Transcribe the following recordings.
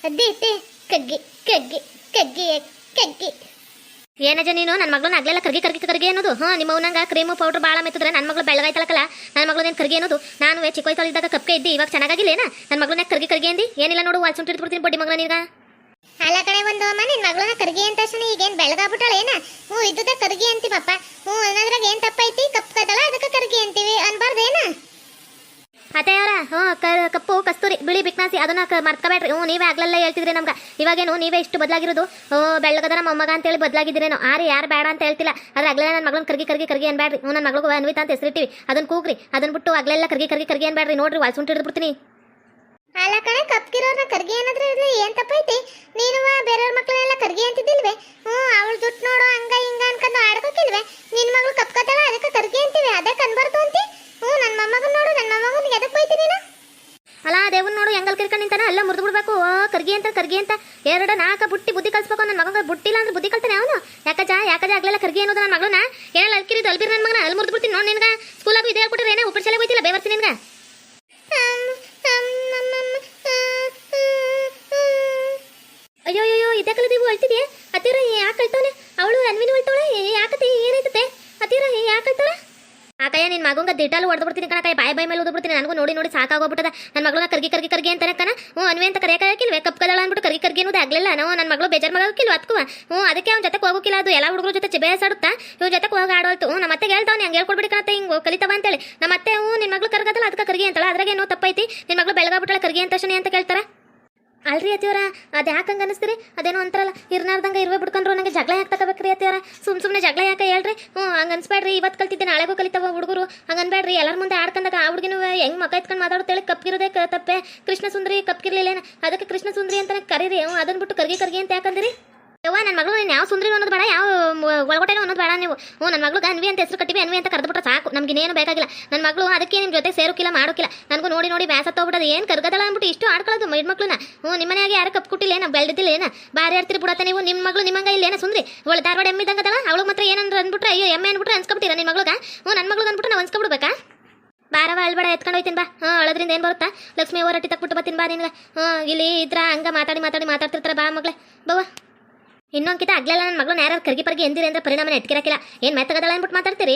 ಅದೇತೆ ಕಗ್ಗಿ ಕಗ್ಗಿ ಕಗ್ಗಿ ಕಗ್ಗಿ. ಏನಜ ನೀನು ನನ್ನ ಮಗಳನ್ನ ಆಗ್ಲೆಲ್ಲ ಕರ್ಗಿ ಕರ್ಗಿ ಕರ್ಗಿ ಅನ್ನೋದು? ನಿಮ್ಮ ನಂಗೆ ಕ್ರೀಮು ಪೌಡ್ರ್ ಭಾಳ ಮೆತ್ತಿದ್ರೆ ನನ್ನ ಮಗಳು ಬೆಳಗಾಯ್ತಲಕ್ಕಲ್ಲ, ನನ್ನ ಮಗಳು ನೀನು ಕರ್ಗಿ ಅನ್ನೋದು. ನಾನು ಚಿಕ್ಕ ವಯಸ್ಸಲ್ಲಿದ್ದಾಗ ಕಪ್ಕೆ ಇದ್ದಿ, ಇವಾಗ ಚೆನ್ನಾಗಿಲ್ಲೇನ? ನನ್ನ ಮಗಳನ್ನ ಕರ್ಗಿ ಕರ್ಗಿ ಅಂದಿ ಏನಿಲ್ಲ ನೋಡು, ವಾಲ್ಸುಂಟು ಇಟ್ಬಿಡ್ತೀನಿ ಬಡ್ಡಿ ಮಗಳ ನೀಗ. ಅಲ್ಲ ಕಡೆ ಒಂದು ಅಮ್ಮ ನಿನ್ನ ಮಗಳನ್ನ ಕರ್ಗಿ ಅಂತ ತಕ್ಷಣ ಈಗೇನು ಬೆಳಗಾಗ್ಬಿಟ್ಟಾಳೇನ? ಇದ್ದದ ಕರ್ಗಿ ಅಂತೀವಪ್ಪ. ಅನ್ನೋದ್ರಾಗ ಏನು ತಪ್ಪೈತಿ? ಕಪ್ ಕದಳ ಅದಕ್ಕೆ ಕರ್ಗಿ ಅಂತೀವಿ ಅನ್ಬಾರ್ದೇನ? ಅತೆಯವರ ಕಪ್ಪು ಕಸ್ತೂರಿ ಬಿಳಿ ಬಿಕ್ನಾಸಿ ಅದನ್ನ ಮರ್ತ್ಕೋಬೇಡ್ರಿ. ನೀವೇ ಆಗ್ಲೆಲ್ಲ ಹೇಳ್ತಿದ್ರಿ ನಮ್ಗೆ, ಇವಾಗೇನು ನೀವೇ ಇಷ್ಟು ಬದಲಾಗಿರೋದು. ಬೆಳ್ಳಗದ ನಮ್ಮ ಮೊಮ್ಮಗ ಅಂತೇಳಿ ಬದಲಾಗಿದ್ದೀರೇನೋ. ಯಾರು ಬೇಡ ಅಂತ ಹೇಳ್ತಿಲ್ಲ, ಆದ್ರೆ ಆಗ್ಲೇ ನನ್ನ ಮಗಳನ್ನ ಕರ್ಗಿ ಕರ್ಗಿ ಕರ್ಗಿ ಅನ್ಬೇಡ್ರಿ. ನನ್ನ ಮಗಳಿಗೂ ಅನ್ವಿತ ಅಂತ ಹೆಸರಿಟ್ಟಿವಿ, ಅದನ್ನ ಕೂಗ್ರಿ. ಅದನ್ನ ಬಿಟ್ಟು ಆಗ್ಲೆಲ್ಲ ಕರ್ಗಿ ಕರ್ಗಿ ಕರ್ಗಿ ಅನ್ಬೇಡ್ರಿ. ನೋಡ್ರಿ ವಾಲ್ಸುಂಟು ಹಿಡಿದ್ಬಿಡ್ತೀನಿ. ಅಲ್ಲ ಕಣೆ, ಕಪ್ಕಿರೋರ್ನ ಕರ್ಗಿ ಅನ್ನೋದ್ರಲ್ಲಿ ಏನ್ ತಪ್ಪೈತಿ? ನೀನು ಬೇರೆಯವ್ರ ಮಕ್ಕಳನ್ನೆಲ್ಲ ಕರ್ಗಿ ಅಂತಿದ್ದಿಲ್ವೇ? ಅವಳು ದುಡ್ಡು ನೋಡು ಹಂಗ ಹಿಂಗ ಅನ್ಕೊಂಡು ಆಡ್ಕೋಕಿಲ್ವೇ? ನಿನ್ ಮಗಳು ಕಪ್ಕತಾಳ ಅದಕ್ಕೆ ಕರ್ಗಿ ಅಂತೀವಿ, ಅದೇ ಕನ್ಬಾರ್ದು ಅಂತಿ. ನನ್ನ ಮೊಮ್ಮಗನ್ ನೋಡು, ನನ್ನ ಮೊಮ್ಮಗನಿಗೆ ಎದಕ್ ಬೈತಿ ನೀನು? ಅಲ್ಲ ದೇವನ್ ನೋಡು ಹೆಂಗಲ್ ಕಿರ್ಕೊಂಡು ನಿಂತಾನ, ಎಲ್ಲ ಮುರಿದು ಬಿಡ್ಬೇಕು. ಕರ್ಗಿ ಅಂತ ಎರಡು ನಾಲ್ಕ ಬುಟ್ಟಿ ಬುದ್ಧಿ ಕಲ್ಸ್ಬೇಕು. ನನ್ನ ಮಗ ಬುಟ್ಟಿಲ್ಲ ಅಂದ್ರೆ ಬುದ್ಧಿ ಕಲ್ತಾನೆ ಅವನು. ಯಾಕಜ ಆಗ್ಲೆಲ್ಲ ಕರ್ಗಿ ಅನ್ನೋದು ನನ್ನ ಮಗಳನ್ನ ಏನೆಲ್ಲ ಅಲ್ಕಿರಿದು ಅಲ್ಬಿರ್ ನನ್ನ ಮಗನ ಅಲ್ಲಿ ಮುರಿದು ಬಿಡ್ತೀನಿ ನೋಡಿ. ನಿನ್ಗ ಸ್ಕೂಲಾಗೂ ಇದೇ ಹೇಳ್ಕೊಟ್ರೆ ಏನೇ ಉಪ್ಪಿಟ್ಟು ಶಾಲೆ ಹೋಯ್ತಿಲ್ಲ ಬೇವರ್ಸಿ ನಿನ್ಗ. ಅಯ್ಯೋ ಅಯ್ಯೋ ಇದೇ ಕಲಿದೀವು ಅಳ್ತಿದ್ಯೆ ಅತ್ತೀರ? ಯಾಕೆ ಅಳ್ತಾವನೆ ಅವಳು? ಅನ್ವಿನ ಅಳ್ತಾವಳೆ ಯಾಕತಿ? ಏನಾಯ್ತತೆ ಅತ್ತೀರ? ಯಾಕೆ ಅಳ್ತಾಳ? ಆಕಯ್ಯ ನಿನ್ನ ಮಗಂಗ ದಿಡ್ಡಲ್ಲಿ ಹೊಡೆದ್ಬಿಡ್ತೀನಿ ಕಣಕಯ್ಯ, ಬಾಯಿ ಮೇಲೆ ಓದ್ಬಿಡ್ತೀನಿ. ನನಗೂ ನೋಡಿ ನೋಡಿ ಸಾಕಾಗೋಗ್ಬಿಟ್ಟದ. ನನ್ನ ಮಗಳನ್ನ ಕರ್ಗಿ ಕರ್ಗಿ ಕರ್ಗಿ ಅಂತಾನೆ ಕಣ. ಅನ್ವಿ ಅಂತ ಕರೆಯಕ್ಕಾಗಿಲ್ವೇ? ಕಪ್ ಕದಳ ಅಂದ್ಬಿಟ್ಟು ಕರ್ಗಿ ಕರ್ಗಿ ಅನ್ನೋದು ಆಗ್ಲಿಲ್ಲ. ನಾವು ನನ್ನ ಮಗಳು ಬೇಜಾರು ಮಗಕ್ಕಿಲ್ವ ಅದಕ್ಕೂ. ಅದಕ್ಕೆ ಅವ್ನ ಜೊತೆ ಹೋಗೋಕಿಲ್ಲ. ಅದು ಎಲ್ಲ ಹುಡುಗರ ಜೊತೆ ಬೇಸಾಡುತ್ತಾ ಇವ್ರ ಜೊತೆ ಹೋಗಿ ಆಡೋಲ್ತು. ನಮ್ಮ ಮತ್ತೆ ಹೇಳ್ತಾವ್ ಹಂಗೆ ಹೇಳ್ಕೊಡ್ಬಿಡಿ ಕಣತ್ತೆ, ಹಿಂಗೆ ಕಲಿತವ ಅಂತೇಳಿ. ನಮ್ಮ ಮತ್ತೆ ನಿನ್ನ ಮಗಳು ಕರ್ಗದಲ್ಲ ಅದಕ್ಕೆ ಕರ್ಗಿ ಅಂತಳ. ಅದ್ರಾಗ ಏನೋ ತಪ್ಪೈತಿ? ನಿನ್ನ ಮಗಳು ಬೆಳಗಾಗ್ಬಿಟ್ಟಳ ಕರ್ಗಿ ಅಂತ ತಕ್ಷಣ ಅಂತ ಕೇಳ್ತಾರ. ಅಲ್ರಿ ಅತ್ತಿಯವರ, ಅದು ಯಾಕೆ ಹಂಗೆ ಅನಿಸ್ತೀರಿ? ಅದೇನೋ ಅಂತಾರಲ್ಲ, ಇರ್ನಾರ್ದಂಗೆ ಇರ್ವೇ ಬಿಡ್ಕೊಂಡ್ರು ನನಗೆ ಜಗಳ ಯಾಕೆ ತಗೋಬೇಕ್ರಿ ಅತ್ತಿಯವರ? ಸುಮ್ಮನೆ ಜಗಳ ಯಾಕೆ ಹೇಳ್ರಿ? ಹಂಗೆ ಅನ್ಸ್ಬೇಡ್ರಿ. ಇವತ್ತು ಕಲ್ತಿದ್ದೆ ನಾಳೆಗೂ ಕಲಿತಾವ ಹುಡುಗರು, ಹಂಗೆ ಅನ್ಬೇಡ್ರಿ. ಎಲ್ಲರ ಮುಂದೆ ಆಡ್ಕೊಂಡಾಗ ಆ ಹುಡುಗಿನೂ ಹೆಂಗೆ ಮಕ್ಕ ಎತ್ಕೊಂಡು ಮಾತಾಡ್ತೇಳಿ ಕಪ್ಪಿರೋದೇ ತಪ್ಪೆ. ಕೃಷ್ಣ ಸುಂದರಿ ಕಪ್ಪಿರ್ಲಿಲ್ಲೇನ, ಅದಕ್ಕೆ ಕೃಷ್ಣ ಸುಂದರಿ ಅಂತ ಕರೀರಿ. ಅದನ್ನ ಬಿಟ್ಟು ಕರ್ಗಿ ಕರ್ಗಿ ಅಂತ ಯಾಕಂದಿರಿ? ಯವ್ವ ನನ್ನ ಮಗಳು ನೀನು ಯಾವ ಸುಂದರಿ ಅನ್ನೋದು ಬೇಡ, ಯಾವ ಒಳಗೊಟ್ಟೆನೋ ಅನ್ನೋದು ಬೇಡ. ನೀವು ನನ್ನ ಮಗಳು ಅನ್ವಿ ಅಂತ ಹೆಸರು ಕಟ್ಟಿವಿ, ಅನ್ವಿ ಅಂತ ಕರೆದ್ಬಿಟ್ರೆ ಸಾಕು. ನಮ್ಗೆ ಇನ್ನೇನು ಬೇಕಾಗಿಲ್ಲ. ನನ್ನ ಮಗಳು ಅದಕ್ಕೆ ನಿಮ್ಮ ಜೊತೆ ಸೇರೋಕಿಲ್ಲ ಮಾಡೋಕಿಲ್ಲ. ನನಗೂ ನೋಡಿ ನೋಡಿ ಬೇಸತ್ತೋಗ್ಬಿಟ್ಟದು. ಏನು ಕರ್ಗದಲ್ಲ ಅಂದ್ಬಿಟ್ಟು ಇಷ್ಟು ಆಡ್ಕೊಳ್ಳೋದು ಮಕ್ಕಳನ್ನ. ನಿಮ್ಮನೆಯಾಗಿ ಯಾರು ಕಪ್ ಕೊಟ್ಟಿಲ್ಲ, ಏನ ಬೆಳೆದಿಲ್ಲ, ಏನ ಬಾರಿ ಆಡ್ತಿರಿ ಬಿಡತ್ತೆ ನೀವು. ನಿಮ್ಮ ಮಗಳು ನಿಮ್ಮಂಗ ಇಲ್ಲ ಏನ ಸುಂದ್ರಿ? ಅವಳು ಧಾರವಾಡ ಎಮ್ಮಿದಂಗದಲ್ಲ, ಅವಳು ಮಾತ್ರ ಏನಂದ್ರೆ ಅಂದ್ಬಿಟ್ರೆ ಅಯ್ಯೋ ಎಮ್ಮೆ ಅಂದ್ಬಿಟ್ರೆ ಅನ್ಸ್ಕೊಬಿಟ್ಟಿರ ನಿಮ್ಮ ಮಗಳಿಗೆ. ನನ್ನ ಮಗಳಿಗೆ ಅಂದ್ಬಿಟ್ಟು ನಾವು ಅನ್ಸ್ಕೊಬಿಡ್ಬೇಕಾ? ಬಾರವ ಅಳ್ಬೇಡ, ಎತ್ಕೊಂಡು ಹೋಯ್ತೀನಿ ಬಾ. ಅಳದ್ರಿಂದ ಏನು ಬರುತ್ತಾ? ಲಕ್ಷ್ಮಿ ಓ ರೊಟ್ಟಿ ತಕ್ಬಿಟ್ಟು ಬರ್ತೀನಿ ಬಾ ನಿನ್ಗೆ. ಇಲ್ಲಿ ಇದ್ರ ಹಂಗ ಮಾತಾಡ್ತಿರ್ತಾರೆ ಬಾ ಮಗಳೇ ಬವ್ವ. ಇನ್ನೊಂದ್ಕಿತ ಆಗ್ಲೆಲ್ಲ ನನ್ನ ಮಗಳು ಯಾರು ಕರ್ಗಿ ಪರ್ಗಿ ಎಂದಿರಿ ಅಂದ್ರೆ ಪರಿಣಾಮ ಎಟ್ಕಿರಕಿಲ್ಲ. ಏನು ಮೆತ್ತಗದಳ ಅಂದ್ಬಿಟ್ಟು ಮಾತಾಡ್ತೀರಿ?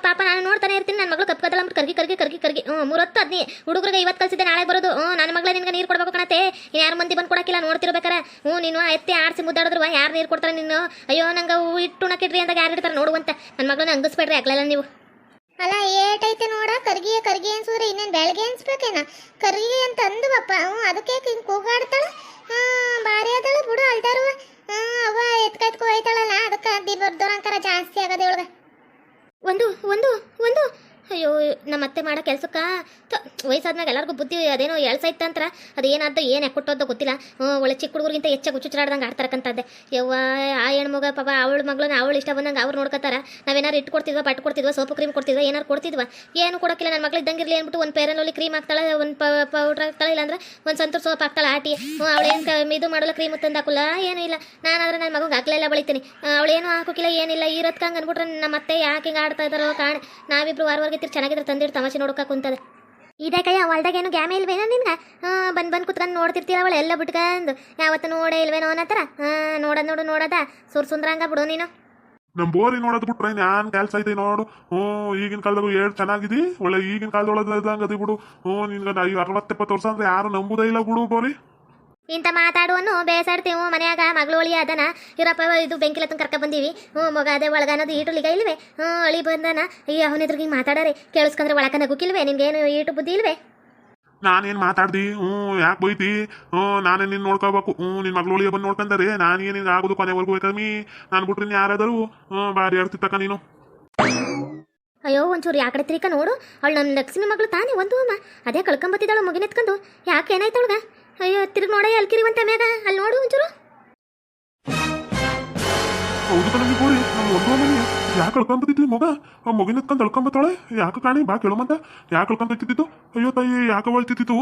ಪಾಪ ನಾನು ನೋಡ್ತಾನೆ ಇರ್ತೀನಿ. ನನ್ನ ಮಗಳು ಕಪ್ಕದಳ ಅಂದ್ಬಿಟ್ಟು ಕರ್ಗಿ ಕರ್ಗಿ ಕರ್ಗಿ ಕರ್ಗಿ ಮೂರೊತ್ತು ಅದ್ನಿ ಹುಡುಗರಿಗೆ ಇವತ್ತು ಕಲ್ಸಿದ್ದೆ ನಾಳೆ ಬರೋದು. ನನ್ನ ಮಗಳ ನಿನ್ಗೆ ನೀರು ಕೊಡ್ಬೇಕು ಕಣತೆ. ಯಾರು ಮಂದಿ ಬಂದು ಕೊಡಕ್ಕಿಲ್ಲ ನೋಡ್ತಿರ್ಬೇಕಾರೆ. ನೀನು ಎತ್ತಿ ಆಡಿಸಿ ಮುದ್ದಾಡಿದ್ರು ಯಾರು ನೀರು ಕೊಡ್ತಾರೆ ನೀನು? ಅಯ್ಯೋ ನಂಗೆ ಇಟ್ಟು ಉಣಕ್ಕಿಡ್ರಿ ಅಂದಾಗ ಯಾರು ಇಡ್ತಾರೆ ನೋಡುವಂತ. ನನ್ನ ಮಗಳನ್ನ ಅಂಗಿಸ್ಬೇಡ್ರಿ ಆಗ್ಲೆಲ್ಲ ನೀವು. ಅಲ್ಲ ಏಟೈತೆ ನೋಡ, ಕರ್ಗಿ ಕರ್ಗಿ ಅನ್ಸಿದ್ರೆ ಇನ್ನೇನು ಬೆಳಗ್ಗೆ ಅನ್ಸ್ಬೇಕೇನ? ಕರ್ಗಿ ಅಂತ ಅಂದುವಪ್ಪ. ಅದಕ್ಕೆ ಹಿಂಗೆ ಕೂಗಾಡ್ತಾಳ. ಭಾರಿ ಅದಳ ಬಿಡು ಅಲ್ದಾರುವ. ಅವ ಎತ್ಕೋ ಹೋಯ್ತಾಳಲ್ಲ, ಅದಕ್ಕೆ ಬರ್ದೋರಂಕಾರ ಜಾಸ್ತಿ ಆಗದೆ ಒಳಗೆ. ಒಂದು ಒಂದು ಒಂದು ಅಯ್ಯೋ ನಮ್ಮ ಅತ್ತೆ ಮಾಡೋ ಕೆಲ್ಸಕ್ಕೆ ವಯಸ್ಸಾದ್ಮೇಲೆ ಎಲ್ಲರಿಗೂ ಬುದ್ಧಿ ಅದೇನೋ ಎಳ್ಸೈತಂತ್ರ. ಅದು ಏನಾದ್ದು ಏನು ಯಾಕೆ ಕೊಟ್ಟೋದೋ ಗೊತ್ತಿಲ್ಲ. ಒಳ್ಳೆ ಚಿಕ್ಕ ಹುಡುಗರಿಗಿಂತ ಹೆಚ್ಚಾಗಿ ಹುಚ್ಚುಚ್ಚಾಡ್ದಂಗೆ ಆಡ್ತಾರಕ್ಕಂತದ್ದೆ. ಯವ್ವ ಆ ಹೆಣ್ಮಗ ಪಾಪ ಅವಳ ಮಗಳನ್ನ ಅವಳು ಇಷ್ಟ ಬಂದಂಗೆ ಅವ್ರು ನೋಡ್ಕೊತಾರ. ನಾವೇನಾರು ಇಟ್ಟು ಕೊಡ್ತಿದ್ವ, ಪಟ್ಟು ಕೊಡ್ತಿದ್ವ, ಸೋಪು ಕ್ರೀಮ್ ಕೊಡ್ತಿದ್ವ, ಏನಾರು ಕೊಡ್ತಿದ್ವ? ಏನು ಕೊಡೋಕ್ಕಿಲ್ಲ. ನನ್ನ ಮಗಳು ಇದ್ದಂಗಿರಲಿ ಅಂದ್ಬಿಟ್ಟು ಒಂದು ಪೇರನಲ್ಲಿ ಕ್ರೀಮ್ ಹಾಕ್ತಾಳೆ, ಒಂದು ಪೌಡ್ರ್ ಹಾಕ್ತಾಳೆ, ಇಲ್ಲಾಂದ್ರೆ ಒಂದು ಸಂತೂರ್ ಸೋಪ್ ಹಾಕ್ತಾಳೆ ಆಟಿ. ಅವಳೇನು ಇದು ಮಾಡಲ್ಲ, ಕ್ರೀಮ್ ತಂದು ಹಾಕಲ್ಲ, ಏನೂ ಇಲ್ಲ. ನಾನಾದ್ರೆ ನನ್ನ ಮಗಗೆ ಹಾಕ್ಲೆಲ್ಲ ಬಳಿತೀನಿ. ಅವಳೇನು ಹಾಕೋಕಿಲ್ಲ, ಏನಿಲ್ಲ. ಇರೋದ್ಕಂಗೆ ಅಂದ್ಬಿಟ್ರೆ ನಮ್ಮ ಅತ್ತೆ ಯಾಕೆ ಹಿಂಗೆ ಆಡ್ತಾ ಇದ್ದಾರೋ ಕಾಣೆ. ನಾವಿಬ್ರು ವಾರವಾರ್ಗೆ ಚೆನ್ನಾಗಿದ್ರೆ ತಂದಿಟ್ಟು ತಮಾಷೆ ನೋಡೋಕೆ ಕುಂತದೆ. ಇದೇ ಕೈ ಹೊಲ್ದಾಗ ಏನು ಗ್ಯಾಮೆ ಇಲ್ವೇನೋ ನಿನ್ಗೆ? ಬಂದು ಕುತ್ಕೊಂಡು ನೋಡ್ತಿರ್ತೀರ ಅವಳು ಎಲ್ಲ ಬಿಟ್ಕೊಂಡು. ಯಾವತ್ತು ನೋಡೇ ಇಲ್ವೇನೋ ಅನ್ನತ್ತರ. ನೋಡೋದ ಸುಂದ್ರಂಗ ಬಿಡು ನೀನು. ನಮ್ ಬೋರಿ ನೋಡೋದ್ ಬಿಟ್ರೆ ನಾನು ಕೆಲ್ಸ ಐತೆ ನೋಡು. ಈಗಿನ ಕಾಲದಾಗ ಏಳು ಚೆನ್ನಾಗಿದಿ, ಒಳ್ಳೆ ಈಗಿನ ಕಾಲದೊಳಗದಿ ಬಿಡು. ನಿನ್ಗೆ 60-70 ವರ್ಷ ಅಂದ್ರೆ ಯಾರು ನಂಬುದೇ ಇಲ್ಲ ಬಿಡು ಬೋರಿ. ಇಂಥ ಮಾತಾಡುವನ್ನು ಬೇಸಾಡ್ತೀವಿ. ಮನ್ಯಾಗ ಮಗಳು ಒಳಿ ಅದನ ಇರಪ್ಪ ಇದು ಬೆಂಕಿಲತ್ತನ ಕರ್ಕ ಬಂದೀವಿ. ಮಗ ಅದೇ ಒಳಗನದು ಈಟುಲಿಗ ಇಲ್ವೇ? ಅಳಿ ಬಂದನ ಈ ಅವನಿದ್ರಿಗೆ ಮಾತಾಡಾರೆ ಕೇಳಿಸ್ಕೊಂಡ್ರೆ ಒಳಕ ನಗುಕಿಲ್ವೇ? ನಿಮ್ಗೇನು ಈಟು ಬುದ್ಧಿ ಇಲ್ವೇ? ನಾನೇನು ಮಾತಾಡ್ದಿ? ಯಾಕೆ ಬೈತಿ? ನಾನೇ ನಿನ್ನ ನೋಡ್ಕೋಬೇಕು. ನಿನ್ನ ಮಗಳು ಒಳಿಯ ಬಂದು ನೋಡ್ಕೊಂಡಾರೆ ನಾನೇನು ನಿನ್ಗೆ ಆಗೋದು ಕೊನೆವರೆಗೂ ಕಮ್ಮಿ. ನಾನು ಬಿಟ್ರೆ ಯಾರಾದರೂ ಬಾರಿ ಆಡ್ತಿತ್ತಕ್ಕ ನೀನು. ಅಯ್ಯೋ ಒಂಚೂರು ಯಾಕಡೆ ತಿರ್ಕ ನೋಡು. ಅವಳು ನನ್ನ ಲಕ್ಷ್ಮಿ ಮಗಳು ತಾನೇ ಒಂದು ಅಮ್ಮ. ಅದೇ ಕಳ್ಕೊಂಬತ್ತಿದ್ದಾಳು ಮುಗಿನೆತ್ಕೊಂಡು. ಯಾಕೆ ಏನಾಯ್ತು ಅವಳ್ಗ? ಅಯ್ಯೋ ತಿರುಗಿ ನೋಡ ಅಲ್ಕಿರಿವಂತ ಮ್ಯಾಗ ಅಲ್ಲಿ ನೋಡು ಒಂಚೂರು. ಹೌದು ಕಣಿ ಬೋರಿ, ನಮ್ಮ ಒಂದು ಮನೆ ಯಾಕೆ ಕಳ್ಕೊಂಬತ್ತಿದ್ವಿ ಮಗ? ಆ ಮಗಿನೆತ್ಕೊಂಡು ಕಳ್ಕೊಂಬತ್ತಾಳೆ. ಯಾಕೆ ಕಾಣಿ ಬಾ ಕೇಳೋಮಂತ. ಯಾಕೆ ಕಳ್ಕೊಂಬತ್ತಿದ್ದು? ಅಯ್ಯೋ ತಾಯಿ ಯಾಕೆ ಅವಳ್ತಿತ್ತು?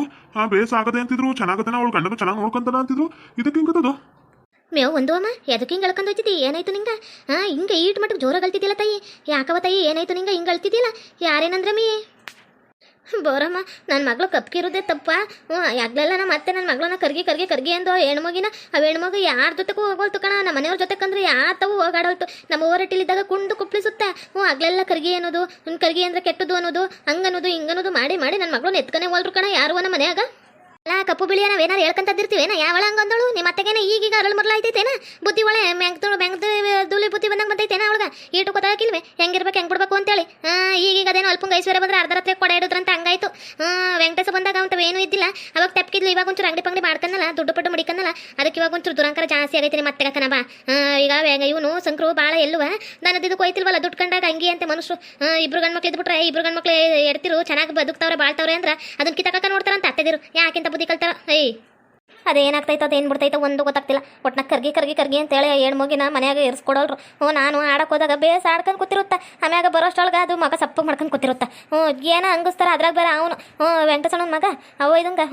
ಬೇಸ್ ಆಗದೆ ಅಂತಿದ್ರು, ಚೆನ್ನಾಗದನ ಅವಳು ಗಂಡನ ಚೆನ್ನಾಗಿ ನೋಡ್ಕೊಂತಾನ ಅಂತಿದ್ರು. ಇದಕ್ಕೆ ಹಿಂಗತ್ತದು ಮೇವ್ ಒಂದು ಅಮ್ಮ. ಎದಕ್ಕೆ ಹಿಂಗೆ ಅಳ್ಕೊಂಡು ಹೋಗ್ತಿದ್ದಿ? ಏನಾಯ್ತು ನಿಂಗೆ? ಹಿಂಗೆ ಈಟ್ ಮಟ್ಟಿಗೆ ಜೋರಾಗಿ ಅಳ್ತಿದ್ದಿಲ್ಲ ತಾಯಿ. ಯಾಕವ ತಾಯಿ ಏನಾಯ್ತು ನಿಂಗೆ ಹಿಂಗೆ ಅಳ್ತಿದ್ದಿಲ್ಲ? ಯಾರೇನಂದ್ರೆ ಮೀ ಬೋರಮ್ಮ ನನ್ನ ಮಗಳು ಕಪ್ಕಿರೋದೇ ತಪ್ಪ. ಆಗ್ಲೆಲ್ಲ ನಾ ಮತ್ತೆ ನನ್ನ ಮಗಳನ್ನ ಕರ್ಗಿ ಅಂದು ಹೆಣ್ಮಗಿನ ಅವು ಹೆಣ್ಮಗು ಯಾರ ಜೊತೆಗೂ ಹೋಗೋಲ್ತು ಕಣ. ನಮ್ಮ ಮನೆಯವ್ರ ಜೊತೆಗಂದ್ರೆ ಯಾತವು ಹೋಗಾಡೋಲ್ತು. ನಮ್ಮ ಓರಟ್ಟಿಲಿದ್ದಾಗ ಕುಂಡು ಕುಪ್ಳಿಸುತ್ತೆ. ಆಗ್ಲೆಲ್ಲ ಕರ್ಗಿ ಅನ್ನೋದು ಕರ್ಗಿ ಅಂದ್ರೆ ಕೆಟ್ಟದು ಅನ್ನೋದು ಹಂಗನ್ನೋದು ಹಿಂಗನ್ನೋದು ಮಾಡಿ ನನ್ನ ಮಗಳನ್ನ ಎತ್ಕನೆ ಹೋಲ್ರು ಕಣ ಯಾರು ನಮ್ಮ ಮನ್ಯಾಗ. ಅಲ್ಲ ಕಪ್ಪು ಬಿಳಿಯ ನಾವೇನಾರು ಹೇಳ್ಕೊಂತದಿರ್ತೀವೇನ ಯಾವಳ ಹಂಗಂದಳು ನಿಮ್ಮ ಅತ್ತೆಗೇನ ಈಗೀಗ ಅರಳು ಮರಳ ಆಯ್ತೈತೇನ ಬುದ್ಧಿ ಒಳೆ ದುಲಿ ಬುದ್ಧಿ ಬಂದಂಗೆ ಬಂದೈತೇನ ಅವಳಿಗೆ ಈಟು ಗೊತ್ತಾಗಿಲ್ವೇ ಹೆಂಗಿರ್ಬೇಕು ಹೆಂಗೆ ಬಿಡ್ಬೇಕು ಅಂತೇಳಿ. ಈಗೀಗ ಅದೇನೋ ಅಲ್ಪಂಗೆ ಐಶ್ವರ್ಯ ಬಂದ್ರೆ ಅರ್ಧ ರಾತ್ರಿ ಕೊಡ ಇಡಿದ್ರಂತ ಹಂಗಾಯ್ತು. ವೆಂಕಟೇಶ ಬಂದಾಗ ಅಂತವ ಏನೂ ಇದ್ದಿಲ್ಲ. ಅವಾಗ ತೆಪ್ಕಿದ್ಲು. ಇವಾಗ ಒಂಚೂರು ಅಂಗಡಿ ಪಂಗಡಿ ಮಾಡ್ಕನ್ನಲ್ಲ ದುಡ್ಡು ಪಟ್ಟು ಮಡಿಕನ್ನಲ್ಲ. ಅದಕ್ಕೆ ಇವಾಗ ಒಂಚೂರು ದುರಂಕಾರ ಜಾಸ್ತಿ ಆಗೈತೆ ನಿಮ್ಮ ಅತ್ತೆಗ ಕಣಬ. ಈಗ ಇವನು ಸಂಕ್ರು ಭಾಳ ಎಲ್ಲುವ ನನ್ನದಿದ್ದು ಕೊಯ್ತಿಲ್ವಲ್ಲ ದುಡ್ಡು ಕಂಡಾಗ ಹಂಗಿ ಅಂತ ಮನುಷ್ಯರು. ಇಬ್ರು ಗಂಡ್ಮಕ್ಳು ಇದ್ಬಿಟ್ರೆ ಇಬ್ರು ಗಂಡ್ಮಕ್ಳು ಎಡ್ತಿರು ಚೆನ್ನಾಗಿ ಬದುಕ್ತಾವ್ರೆ ಬಾಳ್ತಾವ್ರೆ ಅಂದ್ರೆ ಅದನ್ನ ಕಿತಕ ನೋಡ್ತಾರಂತ ಅತ್ತೆದಿರು ಯಾಕಿಂತ ಬುದ್ಧಿ ಕಲ್ತಾರ. ಅದೇನಾಗ್ತೈತೋ ಅದೇನು ಬಿಡ್ತೈತೋ ಒಂದು ಗೊತ್ತಾಗ್ತಿಲ್ಲ. ಒಟ್ನಾಗ ಕರ್ಗಿ ಅಂತೇಳಿ ಹೆಣ್ಮಗಿನ ಮನ್ಯಾಗ ಇರಿಸ್ಕೊಡೋಲ್ರು. ನಾನು ಆಡಕ್ಕೆ ಹೋದಾಗ ಬೇಸ್ ಆಡ್ಕೊಂಡು ಕೂತಿರುತ್ತ. ಆಮ್ಯಾಗ ಬರೋಷ್ಟೊಳಗೆ ಅದು ಮಗ ಸಪ್ಪಗೆ ಮಾಡ್ಕೊಂಡು ಕೂತಿರುತ್ತ. ಏನೋ ಹಂಗಿಸ್ತಾರ. ಅದ್ರಾಗ ಬೇರೆ ಅವನು ವೆಂಕಟೇಶಣ್ಣನ ಮಗ ಒಯ್ದಂಗ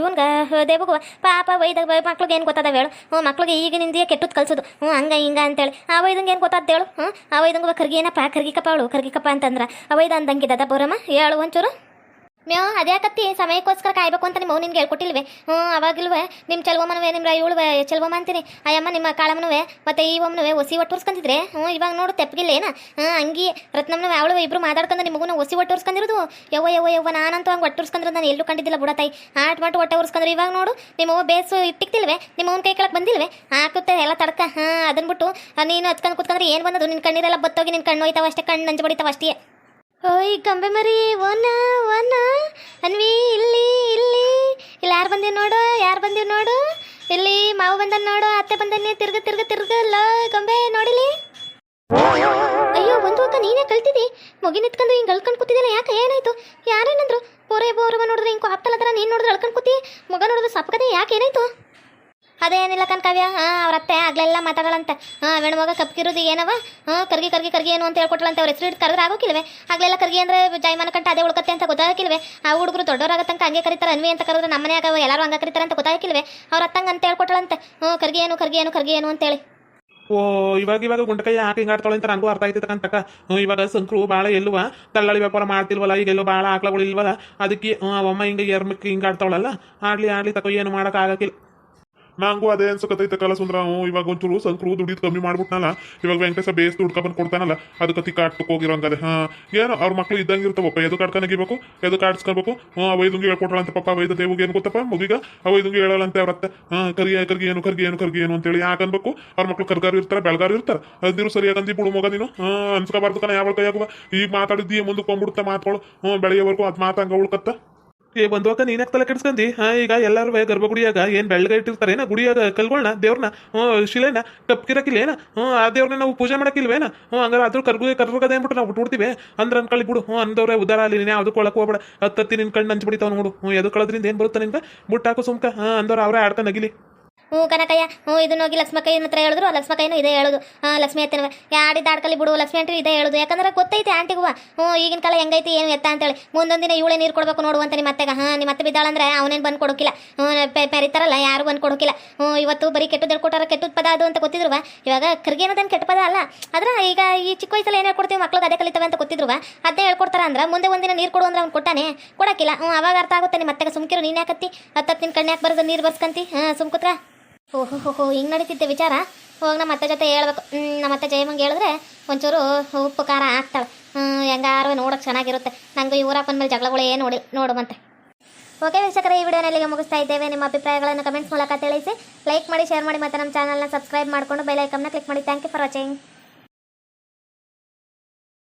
ಇವನ್ಗೆ ದೇವಗುವ ಪಾಪ ಒಯ್ದಾಗ ಮಕ್ಳಿಗೆ ಏನು ಗೊತ್ತದ ಹೇಳು. ಮಕ್ಳಿಗೆ ಈಗಿನಿಂದ ಕೆಟ್ಟದ್ದು ಕಲ್ಸೋದು ಹಿಂಗ ಅಂತೇಳಿ ಒಯ್ದಂಗೆ ಏನು ಗೊತ್ತಾದ ಹೇಳು. ಒಯ್ದಂಗ ಕರ್ಗಿ ಏನಪ್ಪ ಕರ್ಗಿಕಪ್ಪ ಅವಳು ಕರ್ಗಿಕಪ್ಪ ಅಂತಂದ್ರೆ ಒಯ್ದ ಅಂದಂಗಿದ್ದದ ಬೋರಮ್ಮ ಹೇಳು ಒಂಚೂರು. ಮ್ಯಾವ್ ಅದ್ಯಾಕತ್ತಿ ಸಮಯಕ್ಕೋಸ್ಕರ ಕಾಯ್ಬೇಕು ಅಂತ ನಿಮ್ಮ ನಿನ್ಗೆ ಹೇಳ್ಕೊಟ್ಟಿಲ್ವೇ. ಅವಾಗಿಲ್ವೇ ನಿಮ್ಮ ಚೆಲ್ವಮ್ಮನವೇ ನಿಮ್ಮ ಇವಳುವೆ ಚೆಲ್ವಮ್ಮ ಅಂತೀನಿ ಅಯ್ಯಮ್ಮ ನಿಮ್ಮ ಕಾಳಮ್ಮನವೇ ಮತ್ತು ಈ ಒಮ್ಮನವೇ ಒಸಿ ಒಟ್ಟುರ್ಸ್ಕೊಂಡಿದ್ರೆ ಇವಾಗ ನೋಡು ತೆಪ್ಪಗಿಲ್ಲೇನ ಹಂಗೆ ರತ್ನಮ್ಮನವೇ ಅವಳು ಇಬ್ರು ಮಾತಾಡ್ಕೊಂಡು ನಿಮಗೂ ಒಸಿ ಒಟ್ಟುರ್ಸ್ಕೊಂಡಿರೋದು. ಯವ್ವ ನಾನಂತೂ ಹಂಗೆ ಒಟ್ಟುರ್ಸ್ಕೊಂಡಿರೋದು ನಾನು ಎಲ್ಲೂ ಕಂಡಿದ್ದಿಲ್ಲ ಬಿಡತಾಯಿ. ಆಟ ಮಾಟು ಹೊಟ್ಟೆ ಉರ್ಸ್ಕೊಂಡ್ರೆ ಇವಾಗ ನೋಡು ನಿಮ್ಮವ್ವ ಬೇಸು ಇಟ್ಟಿಕ್ತಿಲ್ವೇ ನಿಮ್ಮವನ ಕೈ ಕೆಳಗೆ ಬಂದಿಲ್ವೇ ಹಾಕುತ್ತೆ ಎಲ್ಲ ತಡ್ಕ. ಅದನ್ನ ಬಿಟ್ಟು ನೀನು ಹತ್ಕೊಂಡು ಕುತ್ಕೊಂಡ್ರೆ ಏನು ಬಂದದು ನಿನ್ನ ಕಣ್ಣೀರೆಲ್ಲ ಬತ್ತೋಗಿ ನಿನ್ನ ಕಣ್ಣು ಹೋಯ್ತಾವ ಅಷ್ಟೇ ಕಣ್ಣು ನಂಜು ಬಡಿತಾವ ಅಷ್ಟೇ. ಓಯ್ ಕಂಬೆ ಮರಿ ಓನ ಅನ್ವಿ ಇಲ್ಲಿ ಯಾರು ಬಂದೀವಿ ನೋಡು ಇಲ್ಲಿ ಮಾವು ಬಂದನ್ ನೋಡು ಅತ್ತೆ ಬಂದನ್ನೇ ತಿರ್ಗಲ್ಲ ಕಂಬೆ ನೋಡಿಲಿ. ಅಯ್ಯೋ ಒಂದು ಅಕ್ಕ ನೀನೇ ಕಳ್ತಿದ್ದಿ ಮಗಿನ ಎತ್ಕೊಂಡು ಹಿಂಗೆ ಅಳ್ಕೊಂಡು ಕೂತಿದ್ದಿಲ್ಲ ಯಾಕೆ ಏನಾಯ್ತು ಯಾರೇನಂದ್ರು ಬೋರವ ನೋಡಿದ್ರೆ ಹಿಂಗೆ ಆಪ್ತಲ್ಲ ನೀನು ನೋಡಿದ್ರೆ ಅಳ್ಕೊಂಡು ಕೂತಿ ಮಗ ನೋಡಿದ್ರೆ ಸಪ್ಪಕದೆ ಯಾಕೆ ಏನಾಯ್ತು. ಅದೇನಿಲ್ಲ ಕನಕಾವ್ಯ ಅವ್ರ ಅತ್ತೆ ಆಗ್ಲೆಲ್ಲ ಮಾತಾಡೋಳಂತೆ ಹೆಣ್ಮಗ ಕಪ್ಕಿರೋದು ಏನವ ಕರ್ಗಿ ಏನು ಅಂತ ಹೇಳ್ಕೊಟ್ಟಳಂತೆ. ಅವ್ರ ಹೆಸರು ಕರೆದ್ರೆ ಆಗೋಕಿಲ್ವೇ ಆಗ್ಲೆಲ್ಲ ಕರ್ಗಿ ಅಂದರೆ ಜೈಮಾನ ಕಂಟ ಅದೇ ಉಳ್ಕತ್ತೆ ಅಂತ ಗೊತ್ತಾಗಿಲ್ವೇ. ಆ ಹುಡುಗರು ದೊಡ್ಡವರಾಗತ್ತಂಕ ಹಂಗೆ ಕರೀತಾರೆ ಅನ್ವಿ ಅಂತ ಕರೆದ್ರೆ ನಮ್ಮ ಮನೆಯಾಗ ಎಲ್ಲರೂ ಹಂಗೆ ಕರೀತಾರೆ ಅಂತ ಗೊತ್ತಾಗಿಲ್ವೇ. ಅವ್ರ ಅತ್ತಂಗೆ ಅಂತ ಹೇಳ್ಕೊಟ್ಟಳಂತೆ ಕರ್ಗಿ ಏನು ಅಂತೇಳಿ. ಓ ಇವಾಗ ಗುಂಡಕೈ ಯಾಕೆ ಹಿಂಗಾಡ್ತಾಳೆ ಅಂತ ನನಗೂ ಅರ್ಥ ಆಯ್ತಕ್ಕಂತಕ್ಕ. ಇವಾಗ ಸಂಕ್ರು ಭಾಳ ಎಲ್ಲುವ ತಳ್ಳಳಿ ವ್ಯಾಪಾರ ಮಾಡ್ತಿಲ್ವಲ್ಲ ಈಗೆಲ್ಲೋ ಭಾಳ ಆಕಳಗಳು ಇಲ್ವಲ್ಲ ಅದಕ್ಕೆ ಅವಮ್ಮ ಹಿಂಗೆ ಎರ್ಮಕ್ಕೆ ಹಿಂಗಾಡ್ತಾವಳಲ್ಲ ಆಡ್ಲಿ ತಗೋ ಏನು ಮಾಡೋಕ್ಕಾಗಕ್ಕಿಲ್ಲ. ನಂಗೂ ಅದೇ ಅನ್ಸಕತ್ತೈತೆ ಕಲ ಸುಂದ್ರ. ಇವಾಗ ಒಂಚೂರು ಸಂಕ್ರು ದುಡಿದು ಕಮ್ಮಿ ಮಾಡ್ಬಿಟ್ನಲ್ಲ ಇವಾಗ ವೆಂಕಟೇಶ ಬೇಸ್ ದುಡ್ಡು ಬಂದು ಕೊಡ್ತಾನಲ್ಲ ಅದಕ್ಕೆ ಕಾಟಕ್ಕೆ ಹೋಗಿರೋಂಗದೆ. ಏನೋ ಅವ್ರ ಮಕ್ಳು ಇದ್ದಂಗೆ ಇರ್ತಾವಪ್ಪ ಎದು ಕಾಡ್ಕನಾಗಿಬೇಕು ಎದು ಕಾಡ್ಸ್ಕೊಬೇಕು. ಅವೈದಂಗೆ ಹೇಳ್ಕೊಟ್ರಂತೆ ಪಾಪ ಅವೈದ ದೇವಿಗೆ ಏನು ಗೊತ್ತಪ್ಪ ಮುಗಿಗ ಅವೈದಂಗೆ ಹೇಳಲ್ಲಂತೆ ಅವ್ರತ್ತೆ ಕರ್ಗಿ ಏನು ಅಂತೇಳಿ ಯಾಕೆ ಅನ್ಬೇಕು. ಅವ್ರ ಮಕ್ಳು ಕರ್ಗಾರು ಇರ್ತಾರೆ ಬೆಳಗಾರು ಇರ್ತಾರೆ ಅದಿರು ಸರಿಯಾಗಿ ಅಂದಿ ಬಿಡು ಮಗ ನೀನು ಅನ್ಸ್ಕೋಬಾರ್ದು ಕಣ ಯಾವಳ ಕೈಯಾಗುವ ಈಗ ಮಾತಾಡಿದ್ದೀಯ ಮುಂದಕ್ಕೆ ಹೋಗ್ಬಿಡುತ್ತೆ ಮಾತುಗಳು ಬೆಳೆಯೋವರೆಗೂ ಅದು ಮಾತಂಗ ಉಳ್ಕತ್ತ. ಬಂದುವಾಗ ನೀನ್ಯಾಕೆ ತಲೆ ಕೆಡ್ಸ್ಕೊಂಡಿ. ಈಗ ಎಲ್ಲರೂ ಗರ್ಭಗುಡಿಯಾಗ ಏನು ಬೆಳ್ಳಗೆ ಇಟ್ಟಿರ್ತಾರೇನ ಗುಡಿಯಾಗ ಕಲ್ಗಳನ್ನ ದೇವ್ರನ್ನ ಶಿಲೆನ ಕಪ್ಕಿರಕಿಲ್ಲೇನ ಆ ದೇವ್ರನ್ನ ನಾವು ಪೂಜೆ ಮಾಡಕ್ಕಿಲ್ವೇನ ಹಂಗಾರೆ ಅದ್ರ ಕರ್ಗದೆ ಅಂದ್ಬಿಟ್ಟು ನಾವು ಬಿಟ್ಬಿಡ್ತೀವಿ ಅಂದ್ರೆ ಅನ್ಕೊಳ್ಳಿ ಬಿಡು ಅಂದವ್ರೆ ಉದಾರ ಅಲ್ಲಿ ನೀನು ಯಾವ್ದು ಕೊಳಕ್ಕೆ ಹೋಗ್ಬೇಡ ಹತ್ತಿ ನಿನ್ ಕಣ್ಣು ಹಂಚ್ಬಿಡಿತಾವ್ ನೋಡು ಎದು ಕಳದ್ರಿಂದ ಏನು ಬರುತ್ತೆ ನಿನ್ಗೆ ಬುಟ್ಟಾಕು ಸುಮ್ಕ ಅಂದವ್ರು ಅವರೇ ಆಡ್ತಾ ನಗಿಲಿ. ಕನಕಯ್ಯ ಇದನ್ನ ಹೋಗಿ ಲಕ್ಷ್ಮಕ್ಕಯ್ಯನ ಹತ್ರ ಹೇಳಿದ್ರು ಲಕ್ಷ್ಮಕ್ಕಯ್ಯನೂ ಇದೇ ಹೇಳೋದು ಲಕ್ಷ್ಮಿ ಅತ್ತನವ ಯಾಡಿದ ಆಡ್ಕಲಿ ಬಿಡು ಲಕ್ಷ್ಮಿ ಆಂಟಿ ಇದೇ ಹೇಳೋದು ಯಾಕಂದ್ರೆ ಗೊತ್ತೈತೆ ಆಂಟಿಗೂ ಈಗಿನ ಕಾಲ ಹೆಂಗೈತಿ ಏನು ಎತ್ತ ಅಂತೇಳಿ ಮುಂದೊಂದು ದಿನ ಇವಳೇ ನೀರು ಕೊಡಬೇಕು ನೋಡುವಂತ ನಿಮ್ಮ ಅತ್ತೆಗ ನಿಮ್ಮ ಅತ್ತೆ ಬಿದ್ದಾಳಂದ್ರೆ ಅವನೇನು ಬಂದು ಕೊಡೋಕಿಲ್ಲ ಪೆರಿತಾರಲ್ಲ ಯಾರು ಬಂದು ಕೊಡೋಕಿಲ್ಲ. ಇವತ್ತು ಬರೀ ಕೆಟ್ಟದ್ದು ಹೇಳ್ಕೊಟ್ಟಾರ ಕೆಟ್ಟದ ಪದ ಅದು ಅಂತ ಗೊತ್ತಿದ್ರು ಇವಾಗ ಕರ್ಗಿ ಅನ್ನೋದೇನು ಕೆಟ್ಟ ಪದ ಅಲ್ಲ ಆದ್ರೆ ಈಗ ಈ ಚಿಕ್ಕ ವಯಸ್ಸಲ್ಲಿ ಏನು ಹೇಳ್ಕೊಡ್ತೀವಿ ಮಕ್ಳಿಗೆ ಅದೇ ಕಲಿತವೆ ಅಂತ ಗೊತ್ತಿದ್ರು ಅದೇ ಹೇಳ್ಕೊಡ್ತಾರ ಅಂದ್ರೆ ಮುಂದೆ ಒಂದಿನ ನೀರು ಕೊಡು ಅಂದ್ರೆ ಅವ್ನು ಕೊಟ್ಟಾನೆ ಕೊಡೋಕಿಲ್ಲ ಅವಾಗ ಅರ್ಥ ಆಗುತ್ತೆ ನಿಮ್ಮ ಅತ್ತೆಗೆ ಸುಮ್ಕಿರು ನೀನು ಯಾಕತ್ತಿ ಹತ್ತು ನಿನ್ನ ಕಣ್ಣು ಯಾಕೆ ಬರೋದು ನೀರು ಬರ್ಸ್ಕಂತಿ ಸುಮ್ಕುತ್ರ. ಓಹೋ ಹಿಂಗೆ ನಡೀತಿದ್ದೆ ವಿಚಾರ. ಹೋಗಿ ನಮ್ಮ ಅತ್ತೆ ಜೊತೆ ಹೇಳ್ಬೇಕು. ನಮ್ಮ ಅತ್ತೆ ಜಯಮ್ಮಂಗೆ ಹೇಳಿದ್ರೆ ಒಂಚೂರು ಉಪ್ಪು ಖಾರ ಹಾಕ್ತಾಳೆ ಹೆಂಗಾರು ನೋಡೋಕೆ ಚೆನ್ನಾಗಿರುತ್ತೆ. ನಂಗೆ ಈ ಊರಪ್ಪನ ಮೇಲೆ ಜಗಳಗಳೇ ನೋಡು ಮತ್ತೆ. ಓಕೆ ವೀಕ್ಷಕರೇ ಈ ವಿಡಿಯೋನಲ್ಲಿಗೆ ಮುಗಿಸ್ತಾ ಇದ್ದೇವೆ. ನಿಮ್ಮ ಅಭಿಪ್ರಾಯಗಳನ್ನು ಕಮೆಂಟ್ಸ್ ಮೂಲಕ ತಿಳಿಸಿ ಲೈಕ್ ಮಾಡಿ ಶೇರ್ ಮಾಡಿ ಮತ್ತು ನಮ್ಮ ಚಾನಲ್ನ ಸಬ್ಸ್ಕ್ರೈಬ್ ಮಾಡಿಕೊಂಡು ಬೆಲ್ ಐಕನ್ನ ಕ್ಲಿಕ್ ಮಾಡಿ. Thank you for watching.